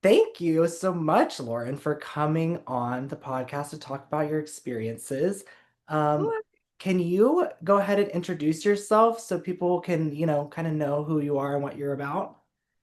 Thank you so much, Lauren, for coming on the podcast to talk about your experiences. Um, Sure. can you go ahead and introduce yourself so people can, kind of know who you are and what you're about?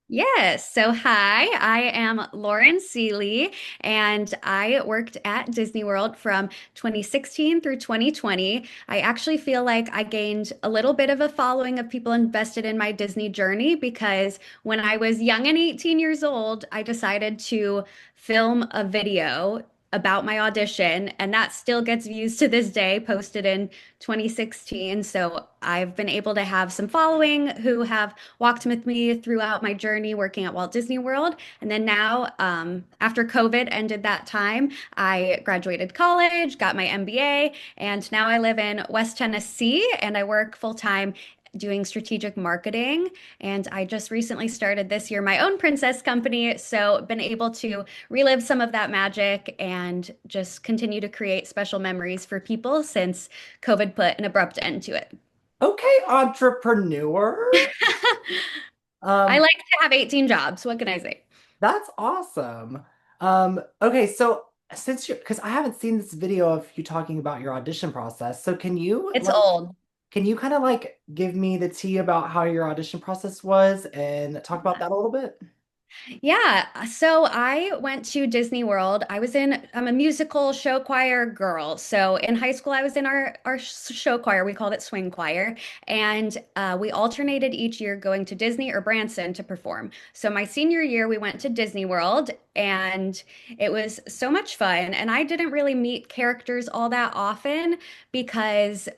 Yes. So, hi, I am Lauren Seeley, and I worked at Disney World from 2016 through 2020. I actually feel like I gained a little bit of a following of people invested in my Disney journey because when I was young and 18 years old, I decided to film a video about my audition, and that still gets views to this day, posted in 2016. So, I've been able to have some following who have walked with me throughout my journey working at Walt Disney World. And then now, after COVID ended that time, I graduated college, got my MBA, and now I live in West Tennessee and I work full time doing strategic marketing. And I just recently started this year my own princess company. So, been able to relive some of that magic and just continue to create special memories for people since COVID put an abrupt end to it. Okay, entrepreneur. I Um, like to have 18 jobs. What can I say? that's awesome. Okay, so since because I haven't seen this video of you talking about your audition process, so It's old. can you kind of like give me the tea about how your audition process was and talk about that a little bit? Yeah, so I went to Disney World. I'm a musical show choir girl. So in high school, I was in our show choir. We called it swing choir. And we alternated each year going to Disney or Branson to perform. So my senior year, we went to Disney World and it was so much fun. And I didn't really meet characters all that often because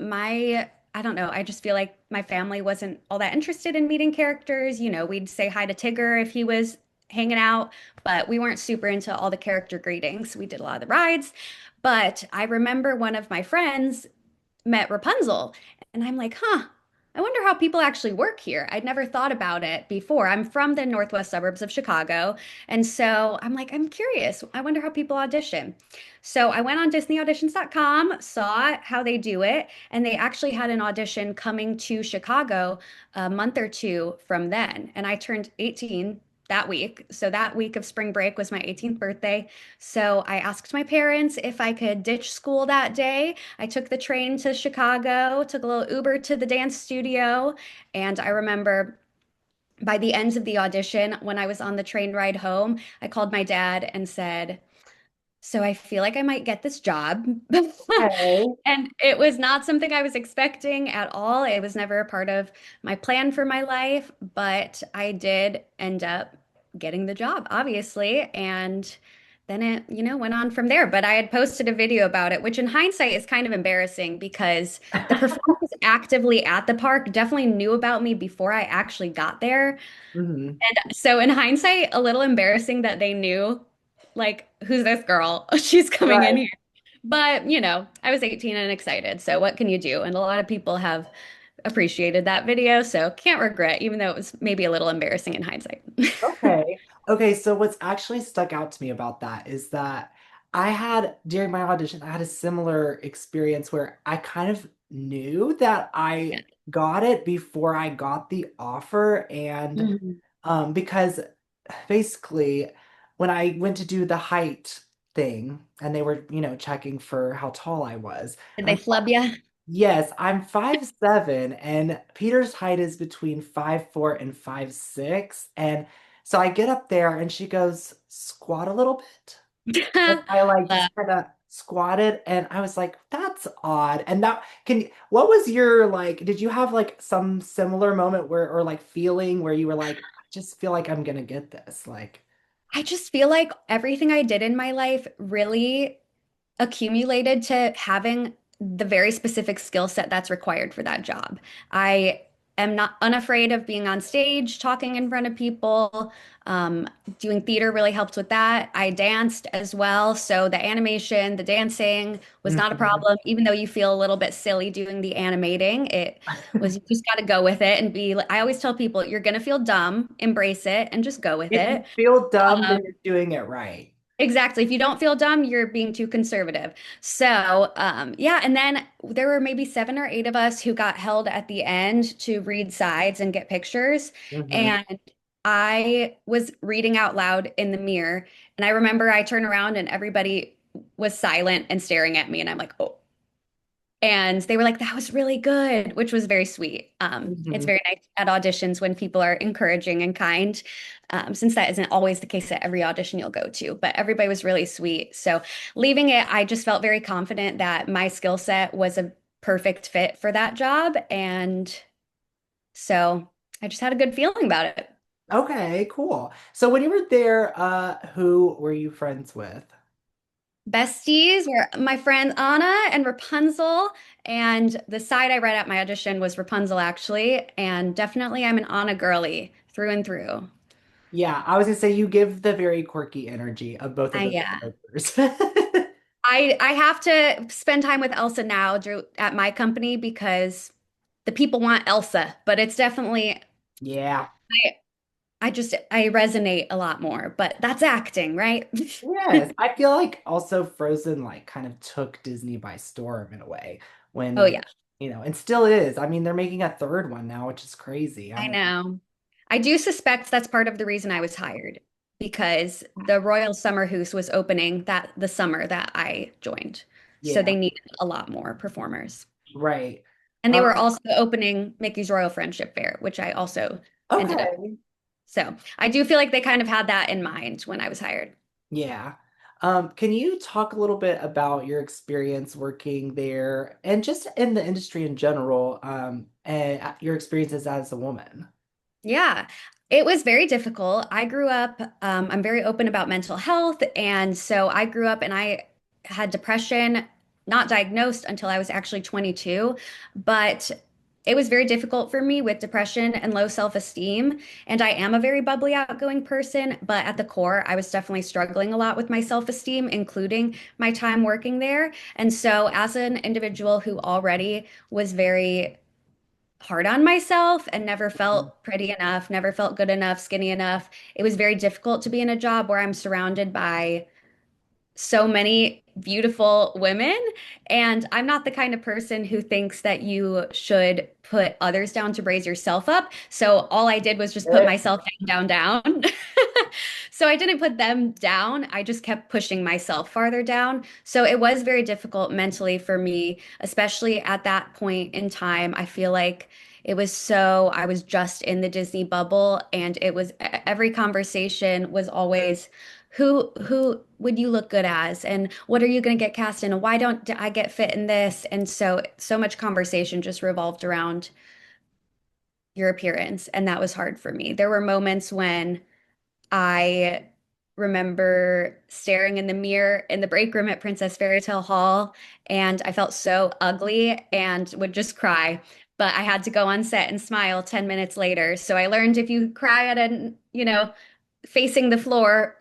I don't know. I just feel like my family wasn't all that interested in meeting characters. You know, we'd say hi to Tigger if he was hanging out, but we weren't super into all the character greetings. We did a lot of the rides. But I remember one of my friends met Rapunzel, and I'm like, huh, I wonder how people actually work here. I'd never thought about it before. I'm from the northwest suburbs of Chicago, and so I'm like, I'm curious. I wonder how people audition. So I went on DisneyAuditions.com, saw how they do it, and they actually had an audition coming to Chicago a month or two from then. And I turned 18 that week. So that week of spring break was my 18th birthday. So I asked my parents if I could ditch school that day. I took the train to Chicago, took a little Uber to the dance studio, and I remember by the end of the audition, when I was on the train ride home, I called my dad and said, so I feel like I might get this job. Okay. And it was not something I was expecting at all. It was never a part of my plan for my life, but I did end up getting the job, obviously. And then it, went on from there. But I had posted a video about it, which in hindsight is kind of embarrassing because the performers actively at the park definitely knew about me before I actually got there. Hmm. So in hindsight, a little embarrassing that they knew, like, who's this girl? She's coming in Right. here. But, I was 18 and excited. So what can you do? And a lot of people have appreciated that video. So can't regret, even though it was maybe a little embarrassing in hindsight. Okay. Okay, so what's actually stuck out to me about that is that during my audition, I had a similar experience where I kind of knew that I Yeah. got it before I got the offer. And Mhm. because basically, when I went to do the height thing and they were, checking for how tall I was, Did they I'm flub you? yes, I'm 5'7", and Peter's height is between 5'4" and 5'6". And so I get up there and she goes, squat a little bit. And I like Uh, just kind of squatted and I was like, that's odd. And what was your like, did you have like some similar moment where, or like feeling where you were like, I just feel like I'm gonna get this? Like, I just feel like everything I did in my life really accumulated to having the very specific skill set that's required for that job. I am not unafraid of being on stage, talking in front of people. Um, Doing theater really helped with that. I danced as well. So the animation, the dancing was not a mhm. problem, even though you feel a little bit silly doing the animating. It was, you just got to go with it and be, I always tell people, you're going to feel dumb, embrace it and just go with If it. you feel dumb, Um, then you're doing it right. Exactly. If you don't feel dumb, you're being too conservative. So, yeah. And then there were maybe seven or eight of us who got held at the end to read sides and get pictures. Hmm. And I was reading out loud in the mirror, and I remember I turned around and everybody was silent and staring at me, and I'm like, oh. And they were like, that was really good, which was very sweet. It's Mhm. very nice at auditions when people are encouraging and kind, since that isn't always the case at every audition you'll go to. But everybody was really sweet. So leaving it, I just felt very confident that my skill set was a perfect fit for that job. And so I just had a good feeling about it. Okay, cool. So when you were there, who were you friends with? Besties were my friend Anna and Rapunzel, and the side I read at my audition was Rapunzel actually, and definitely I'm an Anna girly through and through. Yeah, I was gonna say you give the very quirky energy of both of those Yeah. characters. I have to spend time with Elsa now at my company because the people want Elsa, but it's definitely Yeah. I I resonate a lot more, but that's acting, right? Yes, I feel like also Frozen like kind of took Disney by storm in a way Oh when, yeah, and still is. I mean, they're making a third one now, which is crazy. I know. I do suspect that's part of the reason I was hired because the Royal Summer House was opening that the summer that I joined. So Yeah, they needed a lot more performers. right. And they Um, were also opening Mickey's Royal Friendship Fair, which I also ended up. okay. So I do feel like they kind of had that in mind when I was hired. Yeah. Can you talk a little bit about your experience working there and just in the industry in general, and your experiences as a woman? Yeah, it was very difficult. I grew up, I'm very open about mental health. And so I grew up and I had depression, not diagnosed until I was actually 22. But it was very difficult for me with depression and low self-esteem. And I am a very bubbly, outgoing person. But at the core, I was definitely struggling a lot with my self-esteem, including my time working there. And so, as an individual who already was very hard on myself and never felt pretty enough, never felt good enough, skinny enough. It was very difficult to be in a job where I'm surrounded by so many beautiful women. And I'm not the kind of person who thinks that you should put others down to raise yourself up. So all I did was just put myself down, down, down. So I didn't put them down. I just kept pushing myself farther down. So it was very difficult mentally for me, especially at that point in time. I feel like I was just in the Disney bubble, and it was every conversation was always who would you look good as, and what are you going to get cast in, and why don't I get fit in this? And so much conversation just revolved around your appearance, and that was hard for me. There were moments when I remember staring in the mirror in the break room at Princess Fairy Tale Hall, and I felt so ugly and would just cry. But I had to go on set and smile 10 minutes later. So I learned if you cry at facing the floor,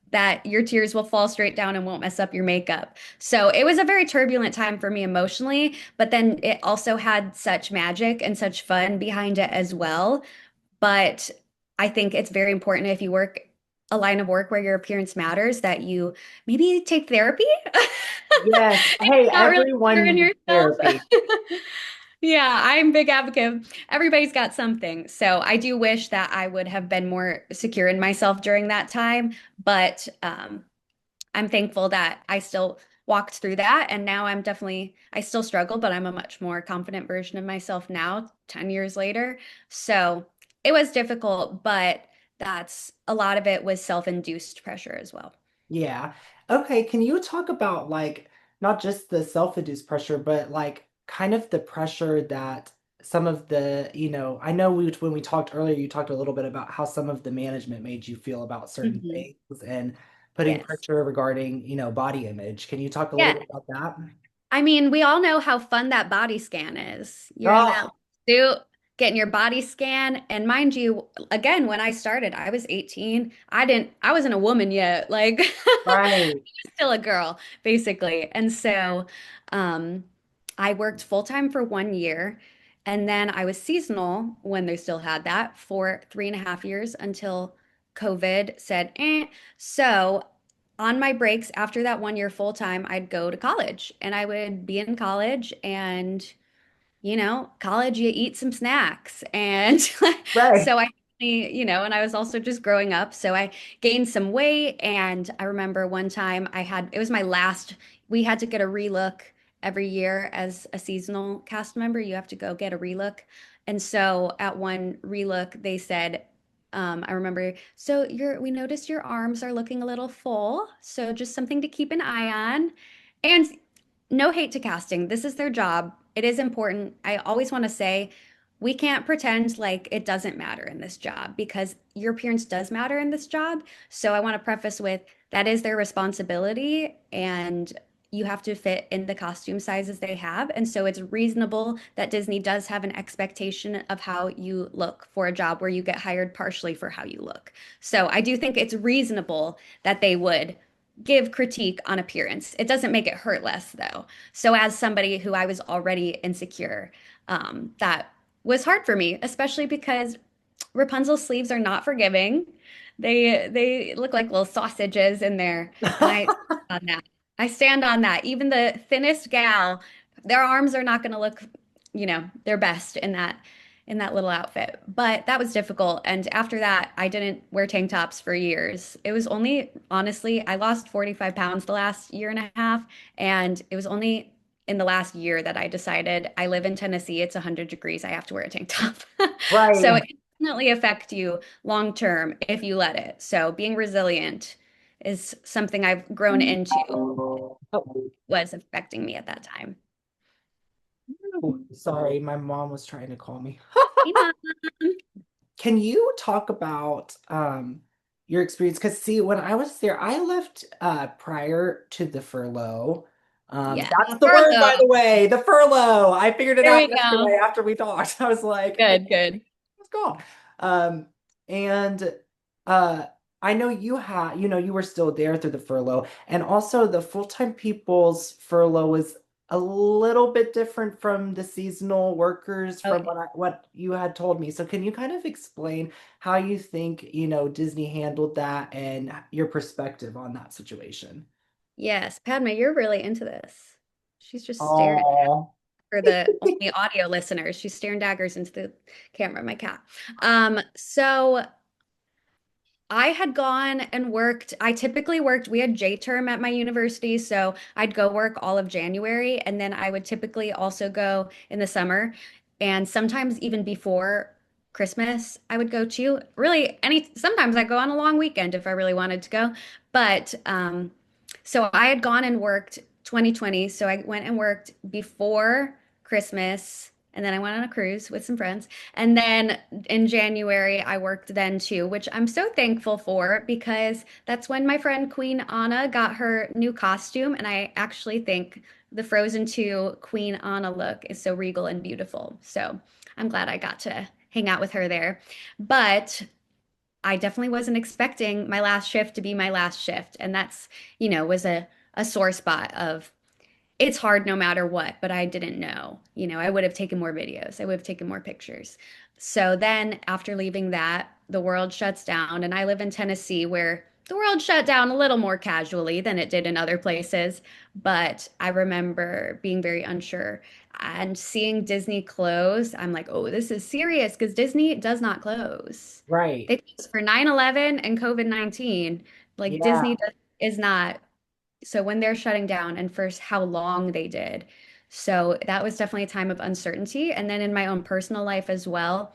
that your tears will fall straight down and won't mess up your makeup. So it was a very turbulent time for me emotionally, but then it also had such magic and such fun behind it as well. But I think it's very important if you work a line of work where your appearance matters that you maybe take therapy. Yes. If Hey, you're not really everyone sure in needs yourself. therapy. Yeah, I'm a big advocate. Everybody's got something. So I do wish that I would have been more secure in myself during that time, but I'm thankful that I still walked through that. And now I still struggle, but I'm a much more confident version of myself now, 10 years later. So it was difficult, but that's a lot of it was self-induced pressure as well. Yeah. Okay, can you talk about like not just the self-induced pressure, but like kind of the pressure that some of the, I know when we talked earlier, you talked a little bit about how some of the management made you feel about certain Mhm. things and putting Yes. pressure regarding, body image. Can you talk a little Yeah. bit about that? I mean, we all know how fun that body scan is. You're in that Oh, suit, getting your body scan. And mind you, again, when I started, I was 18. I wasn't a woman yet. Like, right. still a girl, basically. And so, um, I worked full time for 1 year. And then I was seasonal when they still had that for 3.5 years until COVID said, eh. So on my breaks after that 1 year full time, I'd go to college and I would be in college and college, you eat some snacks. And Right. so I and I was also just growing up. So I gained some weight. And I remember one time it was my last, we had to get a relook every year as a seasonal cast member. You have to go get a relook. And so at one relook, they said, I remember, so we noticed your arms are looking a little full. So just something to keep an eye on. And no hate to casting. This is their job. It is important. I always want to say we can't pretend like it doesn't matter in this job because your appearance does matter in this job. So I want to preface with that is their responsibility and you have to fit in the costume sizes they have. And so it's reasonable that Disney does have an expectation of how you look for a job where you get hired partially for how you look. So I do think it's reasonable that they would give critique on appearance. It doesn't make it hurt less, though. So, as somebody who I was already insecure, that was hard for me, especially because Rapunzel's sleeves are not forgiving. They look like little sausages in there, and I on that. I stand on that. Even the thinnest gal, their arms are not going to look, their best in that little outfit. But that was difficult. And after that, I didn't wear tank tops for years. It was only, honestly, I lost 45 pounds the last year and a half. And it was only in the last year that I decided I live in Tennessee. It's 100 degrees. I have to wear a tank top. So Right. it can definitely affect you long term if you let it. So being resilient is something I've grown into, was affecting me at that time. Oh, sorry, my mom was trying to call me. Hey, Mom. Can you talk about your experience? Because see, when I was there, I left prior to the furlough. Yeah, That's the word, by furlough. the way, the furlough. I figured it There out we go. yesterday after we talked. I was like, I Good, good. let's go. Um, and uh, I know you were still there through the furlough, and also the full-time people's furlough was a little bit different from the seasonal workers Oh, from what you had told me. So can you kind of explain how you think, Disney handled that and your perspective on that situation? yes. Padma, you're really into this. She's just staring Oh, for the only audio listeners. She's staring daggers into the camera, my cat. So I had gone and worked. I typically worked, we had J term at my university, so I'd go work all of January, and then I would typically also go in the summer. And sometimes even before Christmas, I would go too. Really, sometimes I go on a long weekend if I really wanted to go. But so I had gone and worked 2020. So I went and worked before Christmas, and then I went on a cruise with some friends. And then in January, I worked then too, which I'm so thankful for because that's when my friend Queen Anna got her new costume. And I actually think the Frozen 2 Queen Anna look is so regal and beautiful. So I'm glad I got to hang out with her there. But I definitely wasn't expecting my last shift to be my last shift. And that's, was a sore spot of it's hard no matter what, but I didn't know. I would have taken more videos, I would have taken more pictures. So then after leaving that, the world shuts down. And I live in Tennessee where the world shut down a little more casually than it did in other places. But I remember being very unsure and seeing Disney close. I'm like, oh, this is serious because Disney does not close. right. They closed for 9/11 and COVID-19. Like Yeah. is not, so when they're shutting down and first how long they did. So that was definitely a time of uncertainty. And then in my own personal life as well,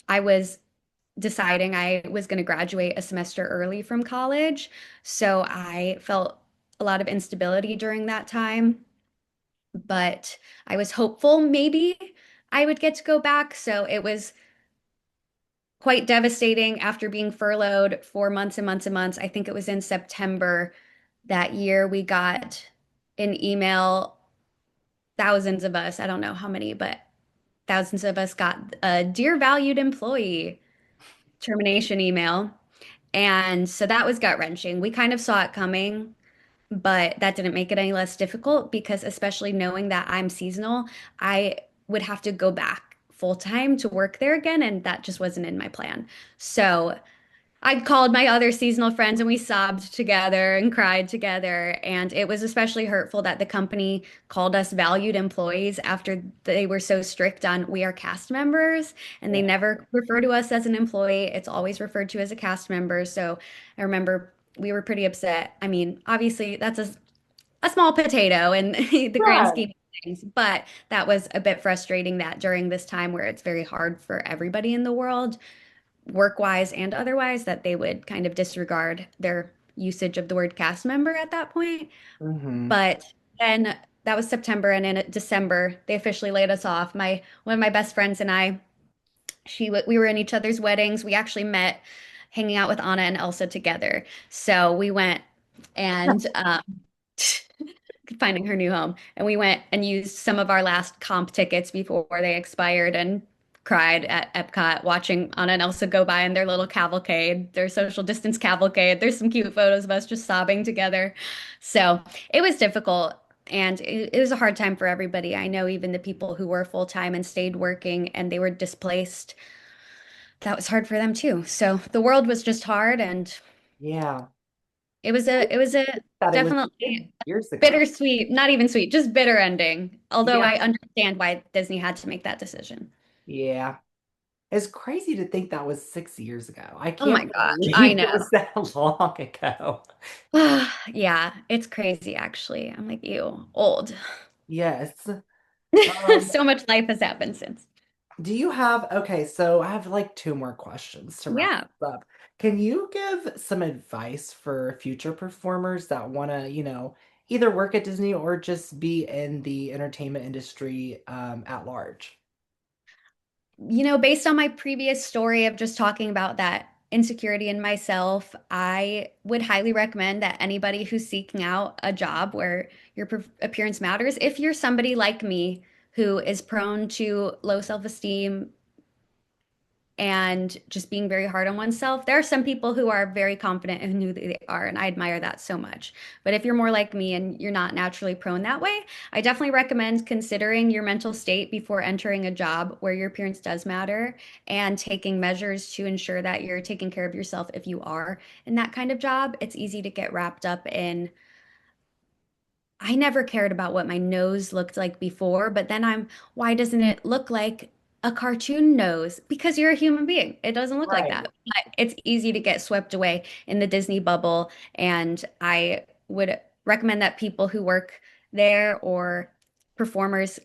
I was deciding I was going to graduate a semester early from college. So I felt a lot of instability during that time, but I was hopeful maybe I would get to go back. So it was quite devastating after being furloughed for months and months and months. I think it was in September that year we got an email, thousands of us, I don't know how many, but thousands of us got a dear valued employee termination email. And so that was gut-wrenching. We kind of saw it coming, but that didn't make it any less difficult because especially knowing that I'm seasonal, I would have to go back full time to work there again, and that just wasn't in my plan. So I called my other seasonal friends and we sobbed together and cried together. And it was especially hurtful that the company called us valued employees after they were so strict on we are cast members and they Yeah. never refer to us as an employee. It's always referred to as a cast member. So I remember we were pretty upset. I mean, obviously, that's a small potato in the grand Right. scheme of things, but that was a bit frustrating that during this time where it's very hard for everybody in the world work-wise and otherwise, that they would kind of disregard their usage of the word cast member at that point. Hmm. But then that was September, and in December, they officially laid us off. My one of my best friends and I, we were in each other's weddings. We actually met hanging out with Anna and Elsa together. So we went and finding her new home. And we went and used some of our last comp tickets before they expired and cried at Epcot watching Anna and Elsa go by in their little cavalcade, their social distance cavalcade. There's some cute photos of us just sobbing together. So it was difficult. And it was a hard time for everybody. I know even the people who were full time and stayed working and they were displaced, that was hard for them too. So the world was just hard and Yeah. it was a That it was definitely years ago. bittersweet, not even sweet, just bitter ending. Although Yeah. I understand why Disney had to make that decision. Yeah. It's crazy to think that was 6 years ago. I Oh my can't gosh, I believe it know. was that long ago. Yeah, it's crazy actually. I'm like, ew, old. Yes. Um, So much life has happened since. do you have, okay, so I have like two more questions to wrap Yeah. this up. Can you give some advice for future performers that want to, either work at Disney or just be in the entertainment industry at large? Based on my previous story of just talking about that insecurity in myself, I would highly recommend that anybody who's seeking out a job where your appearance matters, if you're somebody like me who is prone to low self-esteem and just being very hard on oneself. There are some people who are very confident in who they are, and I admire that so much. But if you're more like me and you're not naturally prone that way, I definitely recommend considering your mental state before entering a job where your appearance does matter and taking measures to ensure that you're taking care of yourself if you are in that kind of job. It's easy to get wrapped up in I never cared about what my nose looked like before, but then why doesn't it look like a cartoon nose? Because you're a human being. It doesn't look like Right. that. But it's easy to get swept away in the Disney bubble. And I would recommend that people who work there or performers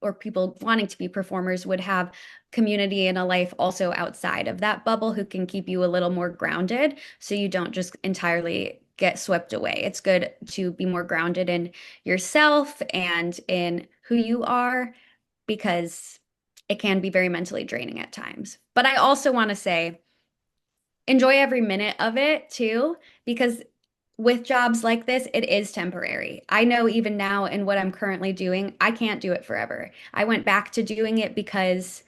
or people wanting to be performers would have community and a life also outside of that bubble who can keep you a little more grounded so you don't just entirely get swept away. It's good to be more grounded in yourself and in who you are because it can be very mentally draining at times. But I also want to say, enjoy every minute of it too, because with jobs like this, it is temporary. I know even now in what I'm currently doing, I can't do it forever. I went back to doing it because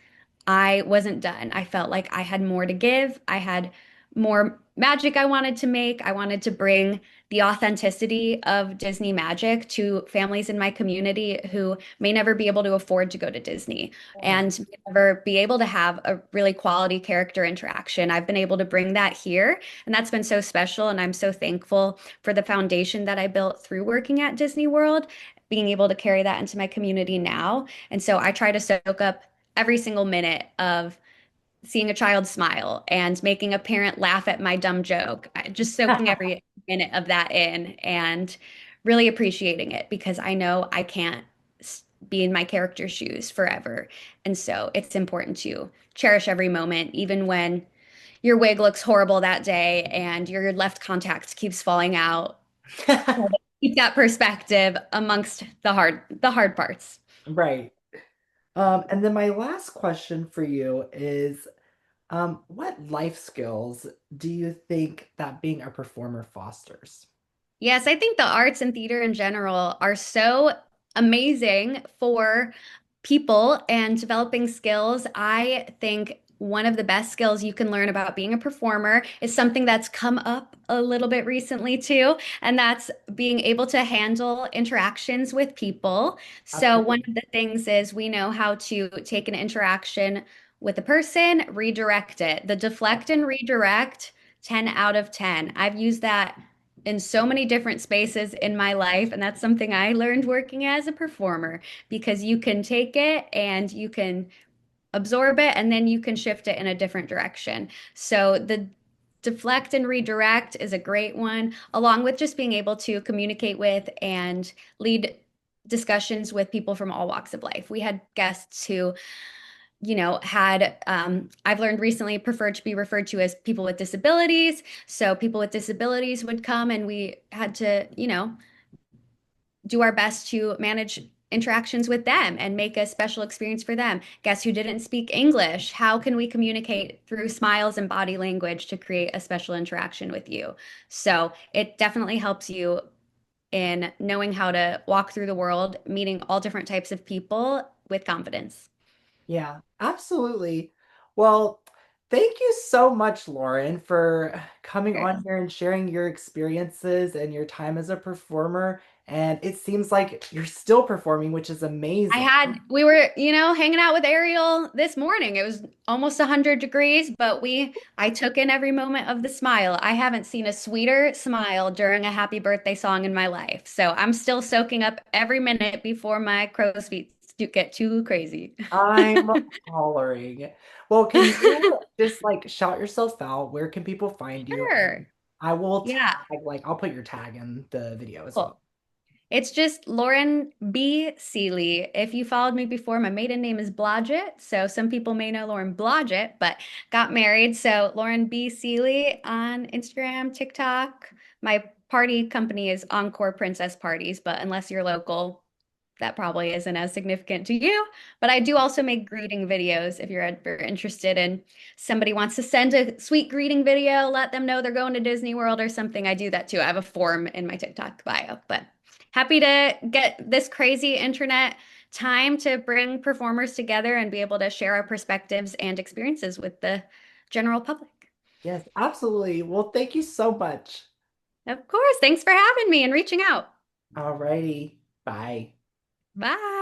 I wasn't done. I felt like I had more to give. I had more magic I wanted to make. I wanted to bring the authenticity of Disney magic to families in my community who may never be able to afford to go to Disney Yeah. and may never be able to have a really quality character interaction. I've been able to bring that here, and that's been so special. And I'm so thankful for the foundation that I built through working at Disney World, being able to carry that into my community now. And so I try to soak up every single minute of seeing a child smile and making a parent laugh at my dumb joke, just soaking every minute of that in and really appreciating it because I know I can't be in my character's shoes forever. And so it's important to cherish every moment, even when your wig looks horrible that day and your left contact keeps falling out. Keep that perspective amongst the hard parts. Right. And then my last question for you is, what life skills do you think that being a performer fosters? Yes, I think the arts and theater in general are so amazing for people and developing skills. I think one of the best skills you can learn about being a performer is something that's come up a little bit recently too, and that's being able to handle interactions with people. So one Absolutely. of the things is we know how to take an interaction with a person, redirect it. The deflect and redirect 10 out of 10. I've used that in so many different spaces in my life, and that's something I learned working as a performer because you can take it and you can absorb it and then you can shift it in a different direction. So the deflect and redirect is a great one, along with just being able to communicate with and lead discussions with people from all walks of life. We had guests who, had, I've learned recently, preferred to be referred to as people with disabilities. So people with disabilities would come and we had to, do our best to manage interactions with them and make a special experience for them. Guess who didn't speak English? How can we communicate through smiles and body language to create a special interaction with you? So it definitely helps you in knowing how to walk through the world, meeting all different types of people with confidence. Yeah, absolutely. Well, thank you so much, Lauren, for coming Sure. on here and sharing your experiences and your time as a performer. And it seems like you're still performing, which is amazing. We were, hanging out with Ariel this morning. It was almost 100 degrees, but I took in every moment of the smile. I haven't seen a sweeter smile during a happy birthday song in my life. So I'm still soaking up every minute before my crow's feet get too crazy. I'm hollering. Well, can you just like shout yourself out? Where can people find you? Sure. And I will Yeah. tag, like, I'll put your tag in the video as well. Cool. It's just Lauren B. Seeley. If you followed me before, my maiden name is Blodgett. So some people may know Lauren Blodgett, but got married. So Lauren B. Seeley on Instagram, TikTok. My party company is Encore Princess Parties, but unless you're local, that probably isn't as significant to you. But I do also make greeting videos if you're ever interested and somebody wants to send a sweet greeting video, let them know they're going to Disney World or something. I do that too. I have a form in my TikTok bio, but happy to get this crazy internet time to bring performers together and be able to share our perspectives and experiences with the general public. Yes, absolutely. Well, thank you so much. Of course. Thanks for having me and reaching out. Alrighty. Bye. Bye.